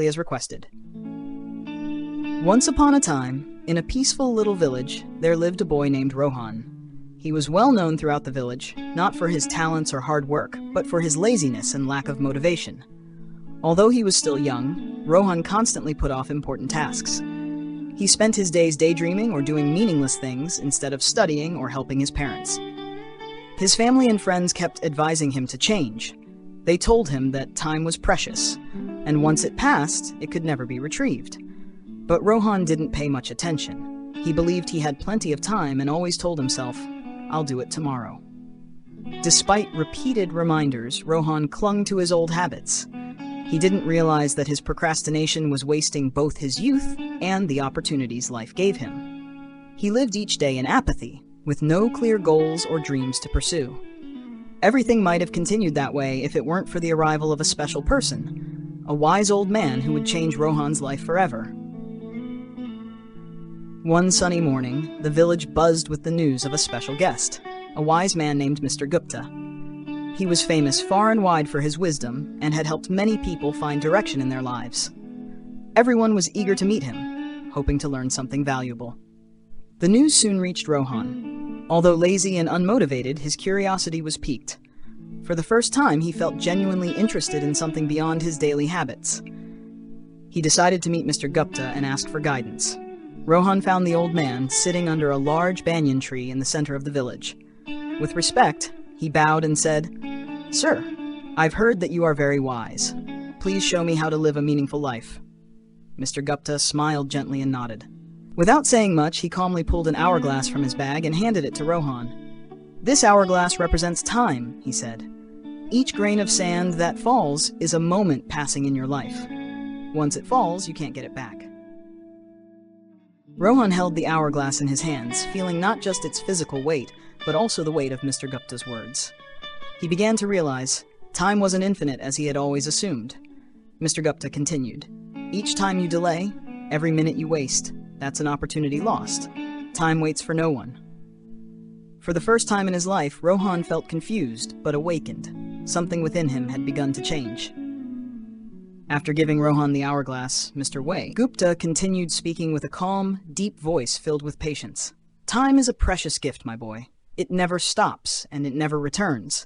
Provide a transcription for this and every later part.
as requested. Once upon a time, in a peaceful little village, there lived a boy named Rohan. He was well known throughout the village, not for his talents or hard work, but for his laziness and lack of motivation. Although he was still young, Rohan constantly put off important tasks. He spent his days daydreaming or doing meaningless things instead of studying or helping his parents. His family and friends kept advising him to change. They told him that time was precious, and once it passed, it could never be retrieved. But Rohan didn't pay much attention. He believed he had plenty of time and always told himself, "I'll do it tomorrow." Despite repeated reminders, Rohan clung to his old habits. He didn't realize that his procrastination was wasting both his youth and the opportunities life gave him. He lived each day in apathy, with no clear goals or dreams to pursue. Everything might have continued that way if it weren't for the arrival of a special person, a wise old man who would change Rohan's life forever. One sunny morning, the village buzzed with the news of a special guest, a wise man named Mr. Gupta. He was famous far and wide for his wisdom and had helped many people find direction in their lives. Everyone was eager to meet him, hoping to learn something valuable. The news soon reached Rohan. Although lazy and unmotivated, his curiosity was piqued. For the first time, he felt genuinely interested in something beyond his daily habits. He decided to meet Mr. Gupta and ask for guidance. Rohan found the old man sitting under a large banyan tree in the center of the village. With respect, he bowed and said, "Sir, I've heard that you are very wise. Please show me how to live a meaningful life." Mr. Gupta smiled gently and nodded. Without saying much, he calmly pulled an hourglass from his bag and handed it to Rohan. "This hourglass represents time," he said. "Each grain of sand that falls is a moment passing in your life. Once it falls, you can't get it back." Rohan held the hourglass in his hands, feeling not just its physical weight, but also the weight of Mr. Gupta's words. He began to realize time wasn't infinite as he had always assumed. Mr. Gupta continued, "Each time you delay, every minute you waste, that's an opportunity lost. Time waits for no one." For the first time in his life, Rohan felt confused, but awakened. Something within him had begun to change. After giving Rohan the hourglass, Mr. Gupta continued speaking with a calm, deep voice filled with patience. "Time is a precious gift, my boy. It never stops, and it never returns.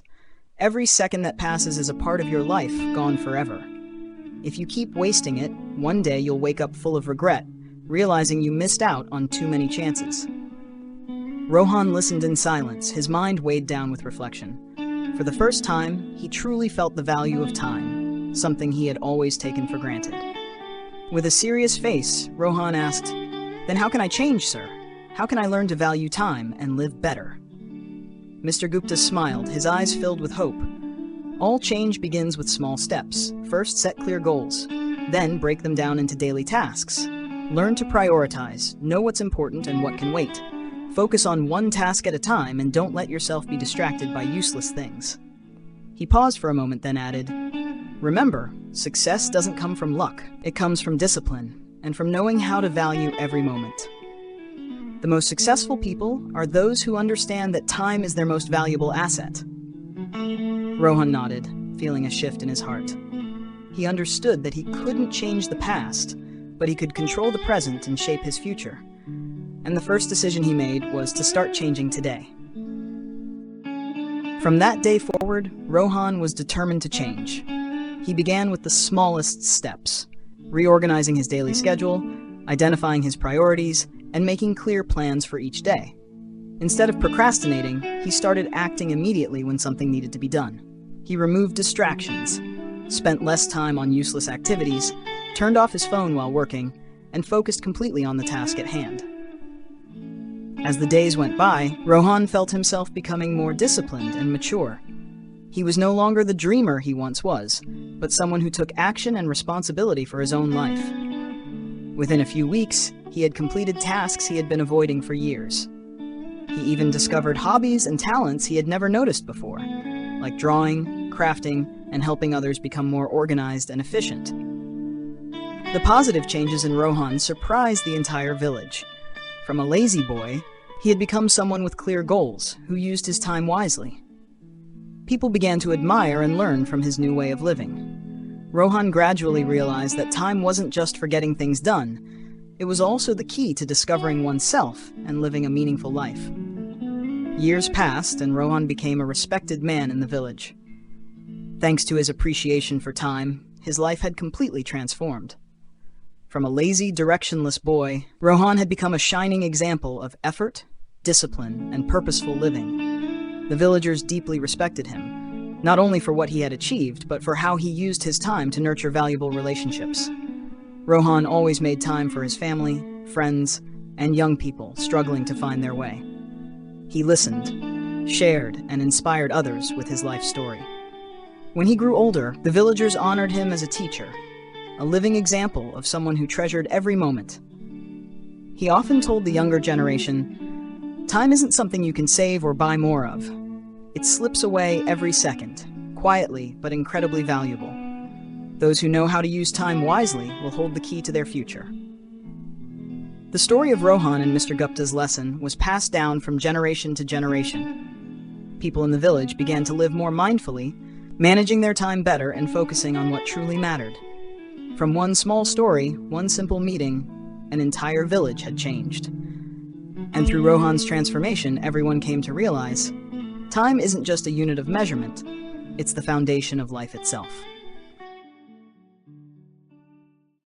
Every second that passes is a part of your life, gone forever. If you keep wasting it, one day you'll wake up full of regret, realizing you missed out on too many chances." Rohan listened in silence, his mind weighed down with reflection. For the first time, he truly felt the value of time, something he had always taken for granted. With a serious face, Rohan asked, "Then how can I change, sir? How can I learn to value time and live better?" Mr. Gupta smiled, his eyes filled with hope. "All change begins with small steps. First, set clear goals. Then, break them down into daily tasks. Learn to prioritize, know what's important and what can wait. Focus on one task at a time and don't let yourself be distracted by useless things." He paused for a moment, then added, "Remember, success doesn't come from luck. It comes from discipline and from knowing how to value every moment. The most successful people are those who understand that time is their most valuable asset." Rohan nodded, feeling a shift in his heart. He understood that he couldn't change the past, but he could control the present and shape his future. And the first decision he made was to start changing today. From that day forward, Rohan was determined to change. He began with the smallest steps, reorganizing his daily schedule, identifying his priorities, and making clear plans for each day. Instead of procrastinating, he started acting immediately when something needed to be done. He removed distractions, spent less time on useless activities, turned off his phone while working, and focused completely on the task at hand. As the days went by, Rohan felt himself becoming more disciplined and mature. He was no longer the dreamer he once was, but someone who took action and responsibility for his own life. Within a few weeks, he had completed tasks he had been avoiding for years. He even discovered hobbies and talents he had never noticed before, like drawing, crafting, and helping others become more organized and efficient. The positive changes in Rohan surprised the entire village. From a lazy boy, he had become someone with clear goals, who used his time wisely. People began to admire and learn from his new way of living. Rohan gradually realized that time wasn't just for getting things done. It was also the key to discovering oneself and living a meaningful life. Years passed, and Rohan became a respected man in the village. Thanks to his appreciation for time, his life had completely transformed. From a lazy, directionless boy, Rohan had become a shining example of effort, discipline, and purposeful living. The villagers deeply respected him, not only for what he had achieved, but for how he used his time to nurture valuable relationships. Rohan always made time for his family, friends, and young people struggling to find their way. He listened, shared, and inspired others with his life story. When he grew older, the villagers honored him as a teacher, a living example of someone who treasured every moment. He often told the younger generation, "Time isn't something you can save or buy more of. It slips away every second, quietly but incredibly valuable. Those who know how to use time wisely will hold the key to their future." The story of Rohan and Mr. Gupta's lesson was passed down from generation to generation. People in the village began to live more mindfully, managing their time better and focusing on what truly mattered. From one small story, one simple meeting, an entire village had changed. And through Rohan's transformation, everyone came to realize, time isn't just a unit of measurement, it's the foundation of life itself.